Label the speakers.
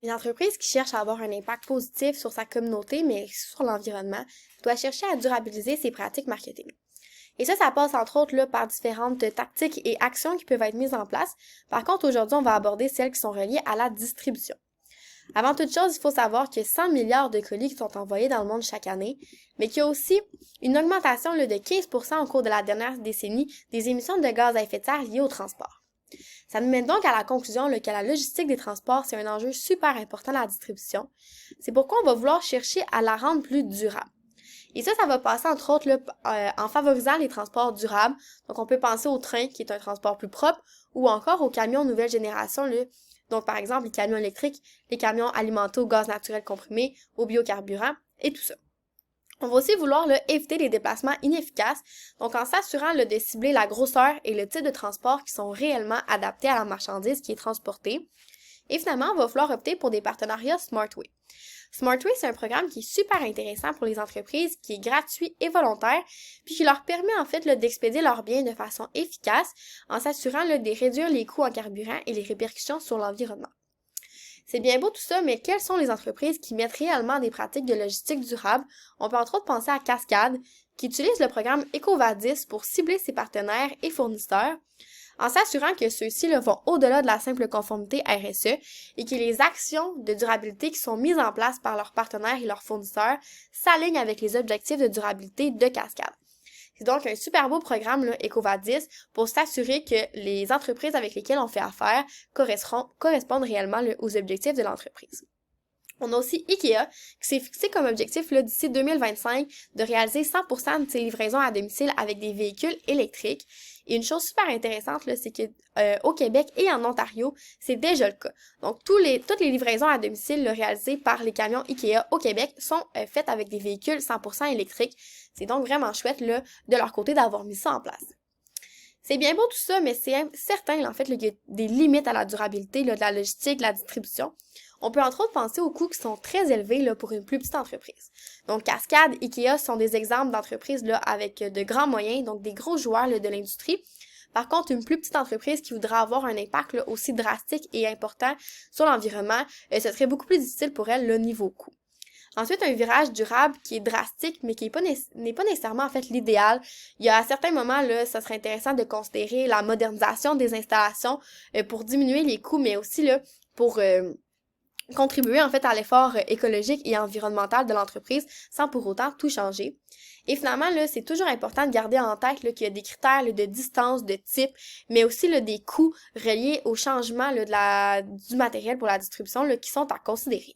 Speaker 1: Une entreprise qui cherche à avoir un impact positif sur sa communauté, mais sur l'environnement, doit chercher à durabiliser ses pratiques marketing. Et ça passe entre autres là, par différentes tactiques et actions qui peuvent être mises en place. Par contre, aujourd'hui, on va aborder celles qui sont reliées à la distribution. Avant toute chose, il faut savoir qu'il y a 100 milliards de colis qui sont envoyés dans le monde chaque année, mais qu'il y a aussi une augmentation là, de 15% au cours de la dernière décennie des émissions de gaz à effet de serre liées au transport. Ça nous mène donc à la conclusion là, que la logistique des transports, c'est un enjeu super important dans la distribution. C'est pourquoi on va vouloir chercher à la rendre plus durable. Et ça va passer entre autres là, en favorisant les transports durables. Donc on peut penser au train, qui est un transport plus propre, ou encore aux camions nouvelle génération, là. Donc par exemple les camions électriques, les camions alimentés au gaz naturel comprimé, au biocarburant, et tout ça. On va aussi vouloir là, éviter les déplacements inefficaces, donc en s'assurant là, de cibler la grosseur et le type de transport qui sont réellement adaptés à la marchandise qui est transportée. Et finalement, on va vouloir opter pour des partenariats SmartWay. SmartWay, c'est un programme qui est super intéressant pour les entreprises, qui est gratuit et volontaire, puis qui leur permet en fait là, d'expédier leurs biens de façon efficace en s'assurant là, de réduire les coûts en carburant et les répercussions sur l'environnement. C'est bien beau tout ça, mais quelles sont les entreprises qui mettent réellement des pratiques de logistique durable? On peut entre autres penser à Cascade, qui utilise le programme EcoVadis pour cibler ses partenaires et fournisseurs, en s'assurant que ceux-ci vont au-delà de la simple conformité RSE et que les actions de durabilité qui sont mises en place par leurs partenaires et leurs fournisseurs s'alignent avec les objectifs de durabilité de Cascade. C'est donc un super beau programme, là, EcoVadis, pour s'assurer que les entreprises avec lesquelles on fait affaire correspondent réellement là, aux objectifs de l'entreprise. On a aussi IKEA qui s'est fixé comme objectif d'ici 2025 de réaliser 100% de ses livraisons à domicile avec des véhicules électriques. Et une chose super intéressante, c'est que au Québec et en Ontario, c'est déjà le cas. Donc, toutes les livraisons à domicile réalisées par les camions IKEA au Québec sont faites avec des véhicules 100% électriques. C'est donc vraiment chouette là, de leur côté d'avoir mis ça en place. C'est bien beau tout ça, mais c'est certain en fait qu'il y a des limites à la durabilité là, de la logistique, de la distribution. On peut entre autres penser aux coûts qui sont très élevés là, pour une plus petite entreprise. Donc Cascade, IKEA sont des exemples d'entreprises là, avec de grands moyens, donc des gros joueurs là, de l'industrie. Par contre, une plus petite entreprise qui voudrait avoir un impact là, aussi drastique et important sur l'environnement, ce serait beaucoup plus difficile pour elle le niveau coût. Ensuite, un virage durable qui est drastique, mais qui n'est pas nécessairement en fait l'idéal. Il y a à certains moments, là, ça serait intéressant de considérer la modernisation des installations pour diminuer les coûts, mais aussi là, pour contribuer en fait à l'effort écologique et environnemental de l'entreprise sans pour autant tout changer. Et finalement, là, c'est toujours important de garder en tête là, qu'il y a des critères là, de distance, de type, mais aussi là, des coûts reliés au changement là, du matériel pour la distribution là, qui sont à considérer.